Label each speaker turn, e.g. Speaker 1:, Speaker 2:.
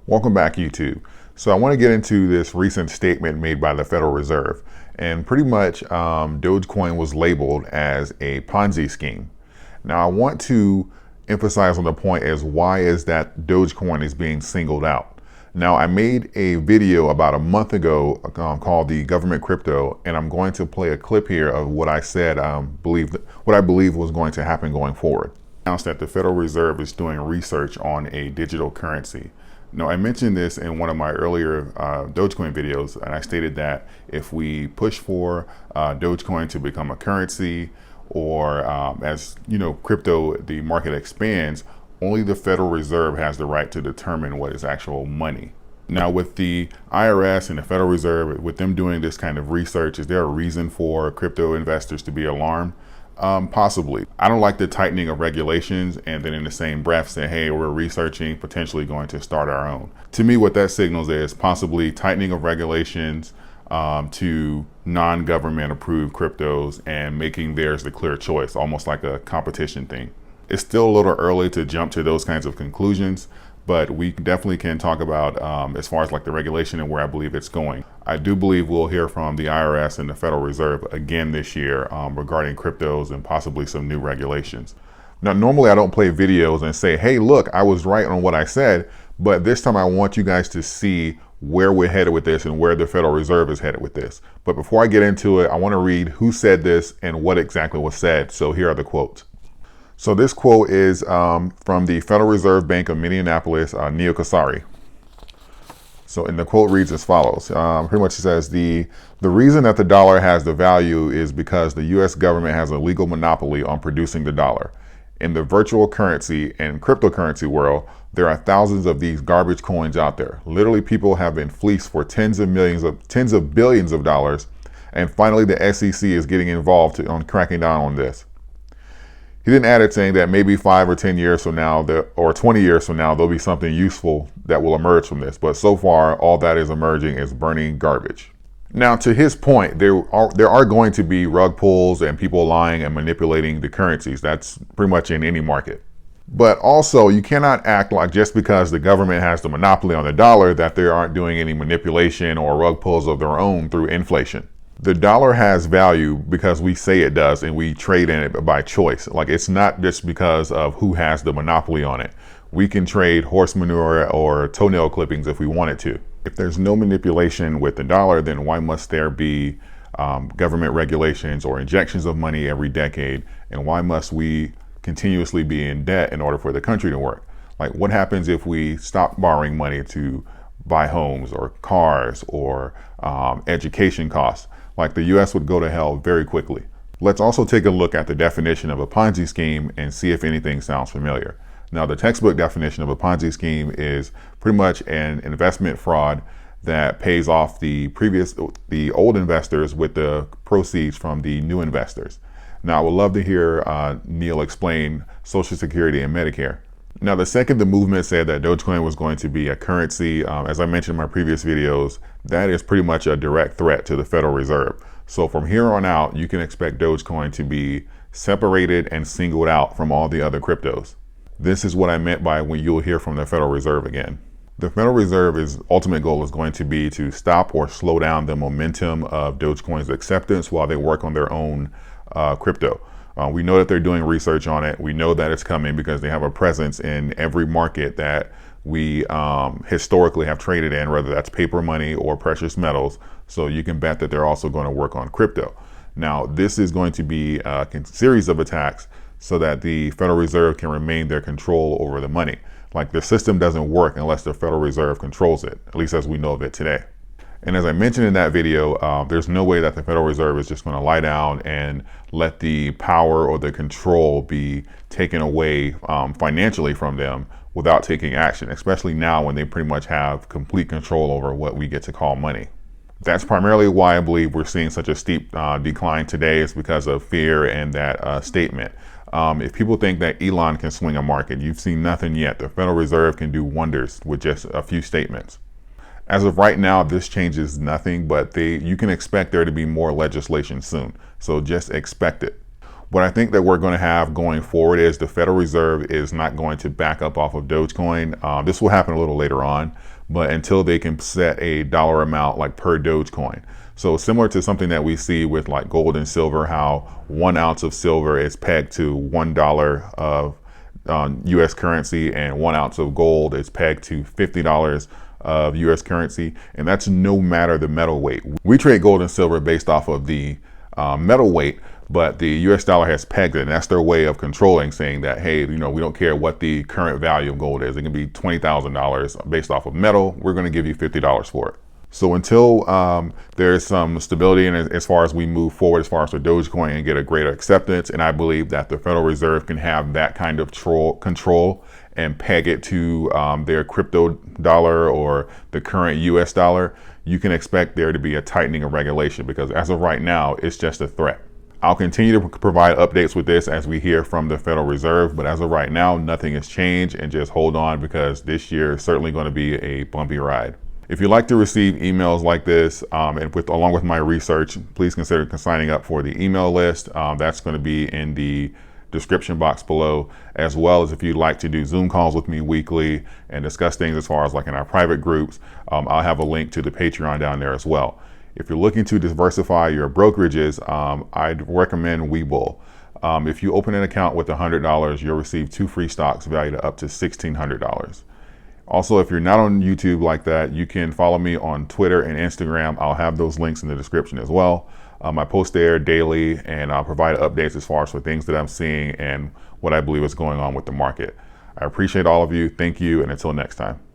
Speaker 1: Welcome back, YouTube. So I want to get into this recent statement made by the Federal Reserve. And pretty much Dogecoin was labeled as a Ponzi scheme. Now I want to emphasize on the point as why is that Dogecoin is being singled out. Now I made a video about a month ago called the government crypto, and I'm going to play a clip here of what I said what I believe was going to happen going forward. Announced that the Federal Reserve is doing research on a digital currency. Now, I mentioned this in one of my earlier Dogecoin videos, and I stated that if we push for Dogecoin to become a currency, or as you know, crypto, the market expands, only the Federal Reserve has the right to determine what is actual money. Now, with the IRS and the Federal Reserve, with them doing this kind of research, is there a reason for crypto investors to be alarmed? Possibly. I don't like the tightening of regulations and then in the same breath say, hey, we're researching, potentially going to start our own. To me, what that signals is possibly tightening of regulations to non-government approved cryptos and making theirs the clear choice, almost like a competition thing. It's still a little early to jump to those kinds of conclusions, but we definitely can talk about as far as like the regulation and where I believe it's going. I do believe we'll hear from the IRS and the Federal Reserve again this year regarding cryptos and possibly some new regulations. Now, normally I don't play videos and say, hey, look, I was right on what I said, but this time I want you guys to see where we're headed with this and where the Federal Reserve is headed with this. But before I get into it, I want to read who said this and what exactly was said. So here are the quotes. So this quote is from the Federal Reserve Bank of Minneapolis, Neel Kashkari. So, and the quote reads as follows. Pretty much it says, the reason that the dollar has the value is because the U.S. government has a legal monopoly on producing the dollar. In the virtual currency and cryptocurrency world, there are thousands of these garbage coins out there. Literally, people have been fleeced for tens of billions of dollars. And finally, the SEC is getting involved on cracking down on this. He then added saying that maybe 5 or 10 years from now, or 20 years from now, there'll be something useful that will emerge from this. But so far, all that is emerging is burning garbage. Now, to his point, there are going to be rug pulls and people lying and manipulating the currencies. That's pretty much in any market. But also, you cannot act like just because the government has the monopoly on the dollar that they aren't doing any manipulation or rug pulls of their own through inflation. The dollar has value because we say it does and we trade in it by choice. Like, it's not just because of who has the monopoly on it. We can trade horse manure or toenail clippings if we wanted to. If there's no manipulation with the dollar, then why must there be government regulations or injections of money every decade? And why must we continuously be in debt in order for the country to work? Like, what happens if we stop borrowing money to buy homes or cars or education costs? Like, the US would go to hell very quickly. Let's also take a look at the definition of a Ponzi scheme and see if anything sounds familiar. Now, the textbook definition of a Ponzi scheme is pretty much an investment fraud that pays off the old investors with the proceeds from the new investors. Now, I would love to hear Neel explain Social Security and Medicare. Now, the second the movement said that Dogecoin was going to be a currency, as I mentioned in my previous videos, that is pretty much a direct threat to the Federal Reserve. So from here on out, you can expect Dogecoin to be separated and singled out from all the other cryptos. This is what I meant by when you'll hear from the Federal Reserve again. The Federal Reserve's ultimate goal is going to be to stop or slow down the momentum of Dogecoin's acceptance while they work on their own crypto. We know that they're doing research on it. We know that it's coming because they have a presence in every market that we historically have traded in, whether that's paper money or precious metals. So you can bet that they're also going to work on crypto. Now, this is going to be a series of attacks so that the Federal Reserve can remain their control over the money. Like, the system doesn't work unless the Federal Reserve controls it, at least as we know of it today. And as I mentioned in that video, there's no way that the Federal Reserve is just going to lie down and let the power or the control be taken away financially from them without taking action, especially now when they pretty much have complete control over what we get to call money. That's primarily why I believe we're seeing such a steep decline today, is because of fear and that statement. If people think that Elon can swing a market, you've seen nothing yet. The Federal Reserve can do wonders with just a few statements. As of right now, this changes nothing, but you can expect there to be more legislation soon. So just expect it. What I think that we're going to have going forward is the Federal Reserve is not going to back up off of Dogecoin. This will happen a little later on, but until they can set a dollar amount like per Dogecoin. So similar to something that we see with like gold and silver, how 1 ounce of silver is pegged to $1 of US currency, and 1 ounce of gold is pegged to $50 of US currency. And that's no matter the metal weight. We trade gold and silver based off of the metal weight, but the US dollar has pegged it, and that's their way of controlling, saying that, hey, we don't care what the current value of gold is. It can be $20,000 based off of metal. We're going to give you $50 for it. So until there's some stability, and as far as we move forward, as far as the Dogecoin and get a greater acceptance, and I believe that the Federal Reserve can have that kind of control and peg it to their crypto dollar or the current US dollar, you can expect there to be a tightening of regulation, because as of right now, it's just a threat. I'll continue to provide updates with this as we hear from the Federal Reserve, but as of right now, nothing has changed, and just hold on, because this year is certainly going to be a bumpy ride. If you'd like to receive emails like this, and along with my research, please consider signing up for the email list. That's going to be in the description box below, as well as if you'd like to do Zoom calls with me weekly and discuss things as far as like in our private groups, I'll have a link to the Patreon down there as well. If you're looking to diversify your brokerages, I'd recommend Webull. If you open an account with $100, you'll receive 2 free stocks valued at up to $1,600. Also, if you're not on YouTube like that, you can follow me on Twitter and Instagram. I'll have those links in the description as well. I post there daily, and I'll provide updates as far as for things that I'm seeing and what I believe is going on with the market. I appreciate all of you. Thank you, and until next time.